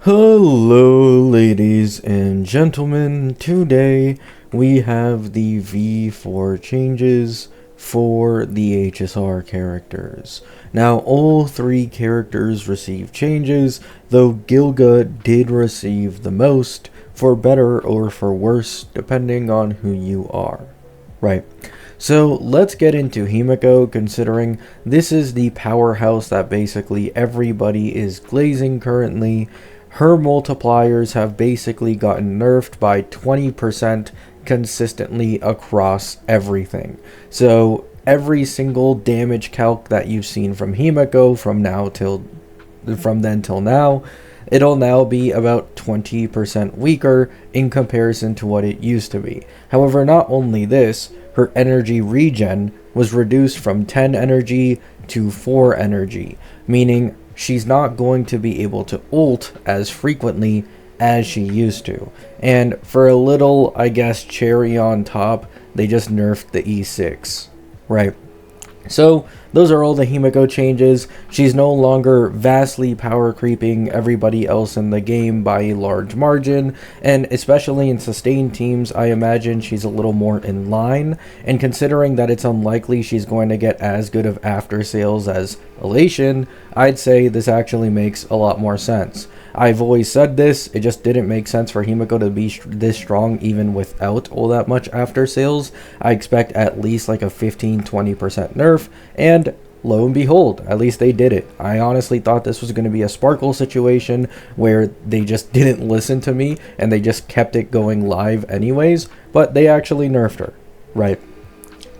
Hello, ladies and gentlemen. Today we have the V4 changes for the HSR characters. Now, all three characters receive changes, though Gilga did receive the most, for better or for worse, depending on who you are. Right. So let's get into Himeko, considering this is the powerhouse that basically everybody is glazing currently. Her multipliers have basically gotten nerfed by 20% consistently across everything. So every single damage calc that you've seen from Himeko from then till now, it'll now be about 20% weaker in comparison to what it used to be. However, not only this, her energy regen was reduced from 10 energy to 4 energy, meaning she's not going to be able to ult as frequently as she used to. And for a little, I guess, cherry on top, they just nerfed the E6, right? So those are all the Himeko changes. She's no longer vastly power creeping everybody else in the game by a large margin, and especially in sustained teams, I imagine she's a little more in line, and considering that it's unlikely she's going to get as good of after sales as Elation, I'd say this actually makes a lot more sense. I've always said this, it just didn't make sense for Himeko to be this strong even without all that much after sales. I expect at least like a 15-20% nerf, and lo and behold, at least they did it. I honestly thought this was going to be a Sparkle situation where they just didn't listen to me and they just kept it going live anyways, but they actually nerfed her, right?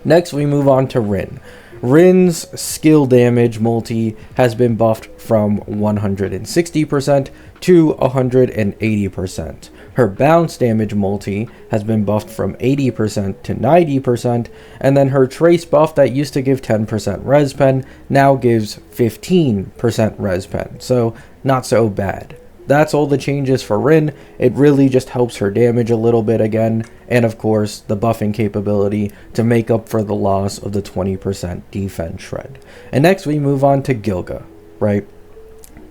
Next, we move on to Rin. Rin's skill damage multi has been buffed from 160% to 180%. Her bounce damage multi has been buffed from 80% to 90%, and then her trace buff that used to give 10% res pen now gives 15% res pen, so not so bad. That's all the changes for Rin. It really just helps her damage a little bit again, and of course the buffing capability to make up for the loss of the 20% defense shred. And next we move on to Gilga, right?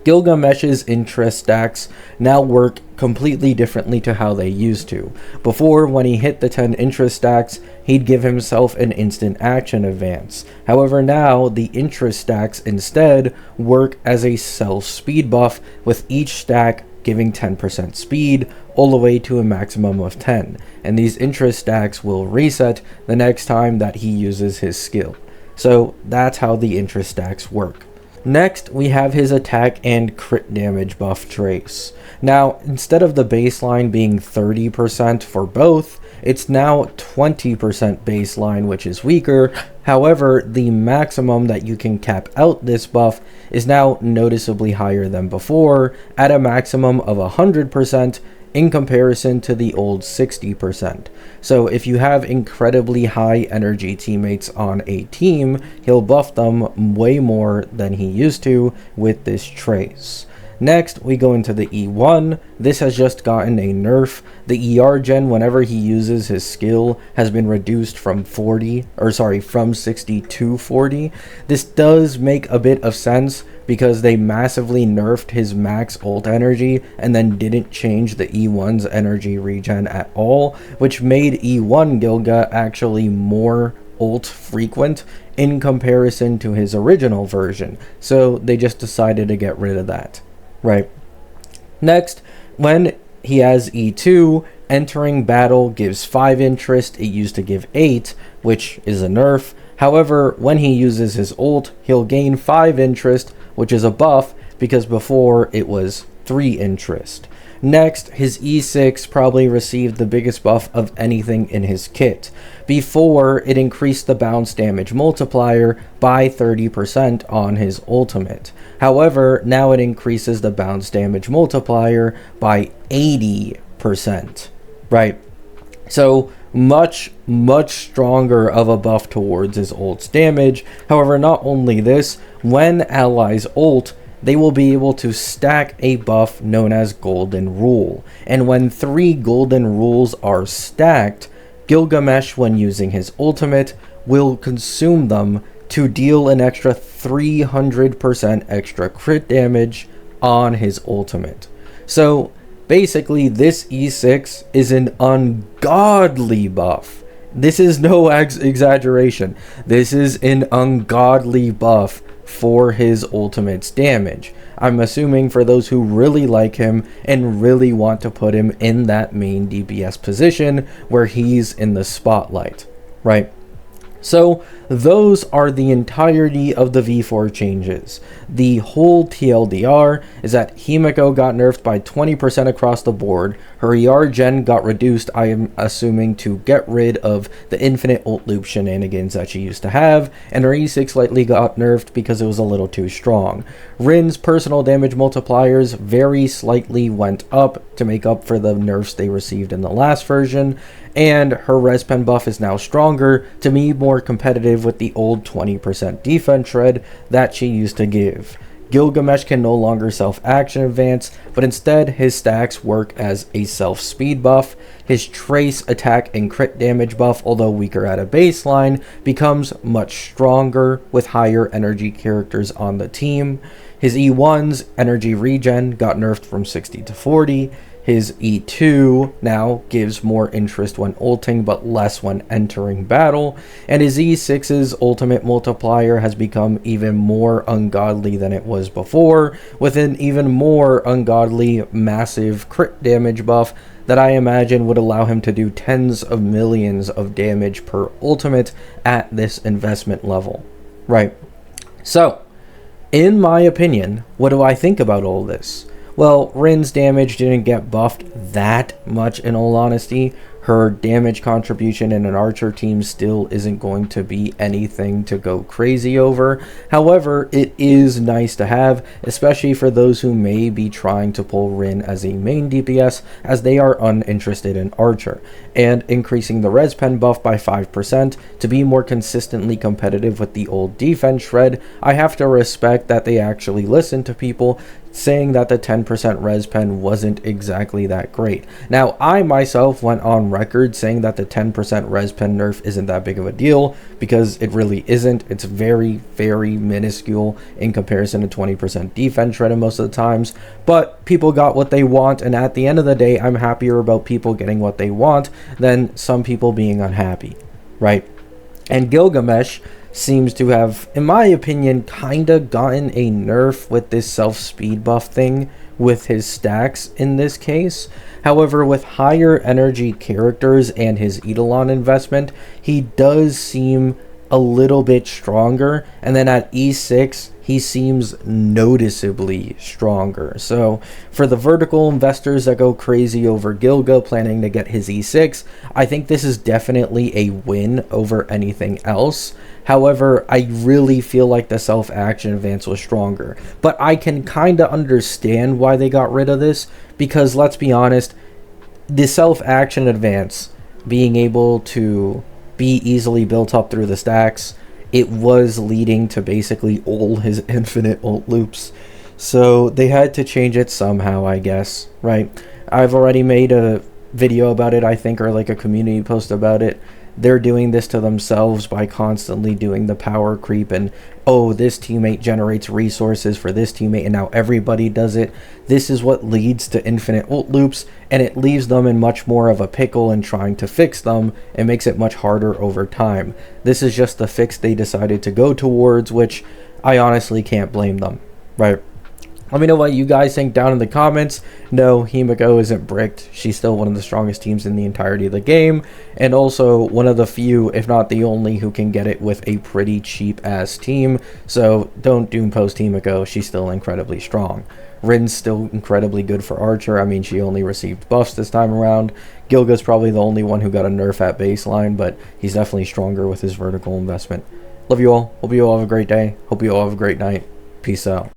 Gilgamesh's interest stacks now work completely differently to how they used to. Before, when he hit the 10 interest stacks, he'd give himself an instant action advance. However, now the interest stacks instead work as a self speed buff, with each stack giving 10% speed all the way to a maximum of 10, and these interest stacks will reset the next time that he uses his skill. So that's how the interest stacks work. Next, we have his attack and crit damage buff trace. Now, instead of the baseline being 30% for both, it's now 20% baseline, which is weaker. However, the maximum that you can cap out this buff is now noticeably higher than before, at a maximum of 100%, in comparison to the old 60%. So if you have incredibly high energy teammates on a team, he'll buff them way more than he used to with this trace. Next, we go into the E1. This has just gotten a nerf. The ER gen, whenever he uses his skill, has been reduced from 60 to 40. This does make a bit of sense because they massively nerfed his max ult energy and then didn't change the E1's energy regen at all, which made E1 Gilga actually more ult frequent in comparison to his original version. So they just decided to get rid of that. Right. Next, when he has E2, entering battle gives 5 interest. It used to give 8, which is a nerf. However, when he uses his ult, he'll gain 5 interest, which is a buff, because before it was 3 interest. Next, his E6 probably received the biggest buff of anything in his kit. Before, it increased the bounce damage multiplier by 30% on his ultimate. However, now it increases the bounce damage multiplier by 80%. Right? So, much stronger of a buff towards his ult's damage. However, not only this, when allies ult, they will be able to stack a buff known as Golden Rule. And when 3 Golden Rules are stacked, Gilgamesh, when using his ultimate, will consume them to deal an extra 300% extra crit damage on his ultimate. So basically, this E6 is an ungodly buff. This is no exaggeration. This is an ungodly buff for his ultimate's damage. I'm assuming for those who really like him and really want to put him in that main DPS position where he's in the spotlight, right? So those are the entirety of the V4 changes. The whole TLDR is that Himeko got nerfed by 20% across the board. Her ER gen got reduced, I am assuming, to get rid of the infinite ult loop shenanigans that she used to have, and her E6 slightly got nerfed because it was a little too strong. Rin's personal damage multipliers very slightly went up to make up for the nerfs they received in the last version, and her res pen buff is now stronger to be more competitive with the old 20% defense shred that she used to give. Gilgamesh can no longer self-action advance, but instead his stacks work as a self-speed buff. His trace, attack, and crit damage buff, although weaker at a baseline, becomes much stronger with higher energy characters on the team. His E1's energy regen got nerfed from 60 to 40. His E2 now gives more interest when ulting but less when entering battle, and his E6's ultimate multiplier has become even more ungodly than it was before, with an even more ungodly massive crit damage buff that I imagine would allow him to do tens of millions of damage per ultimate at this investment level. Right. So, in my opinion, what do I think about all this? Well, Rin's damage didn't get buffed that much, in all honesty. Her damage contribution in an archer team still isn't going to be anything to go crazy over. However, it is nice to have, especially for those who may be trying to pull Rin as a main DPS, as they are uninterested in archer. And increasing the res pen buff by 5% to be more consistently competitive with the old defense shred, I have to respect that they actually listen to people saying that the 10% res pen wasn't exactly that great. Now, I myself went on record saying that the 10% res pen nerf isn't that big of a deal, because it really isn't. It's very, very minuscule in comparison to 20% defense shred most of the times, but people got what they want, and at the end of the day, I'm happier about people getting what they want than some people being unhappy, right? And Gilgamesh seems to have, in my opinion, kinda gotten a nerf with this self-speed buff thing with his stacks in this case. However, with higher energy characters and his Eidolon investment, he does seem a little bit stronger, and then at E6 he seems noticeably stronger. So for the vertical investors that go crazy over Gilga planning to get his E6, I think this is definitely a win over anything else. However, I really feel like the self-action advance was stronger, but I can kind of understand why they got rid of this, because let's be honest, the self-action advance being able to be easily built up through the stacks, it was leading to basically all his infinite ult loops. So they had to change it somehow, I guess, right? I've already made a video about it, I think, or like a community post about it. They're doing this to themselves by constantly doing the power creep and, oh, this teammate generates resources for this teammate and now everybody does it. This is what leads to infinite ult loops, and it leaves them in much more of a pickle in trying to fix them. It makes it much harder over time. This is just the fix they decided to go towards, which I honestly can't blame them, right? Let me know what you guys think down in the comments. No, Himeko isn't bricked. She's still one of the strongest teams in the entirety of the game, and also one of the few, if not the only, who can get it with a pretty cheap-ass team. So don't doom post Himeko. She's still incredibly strong. Rin's still incredibly good for Archer. I mean, she only received buffs this time around. Gilga's probably the only one who got a nerf at baseline, but he's definitely stronger with his vertical investment. Love you all. Hope you all have a great day. Hope you all have a great night. Peace out.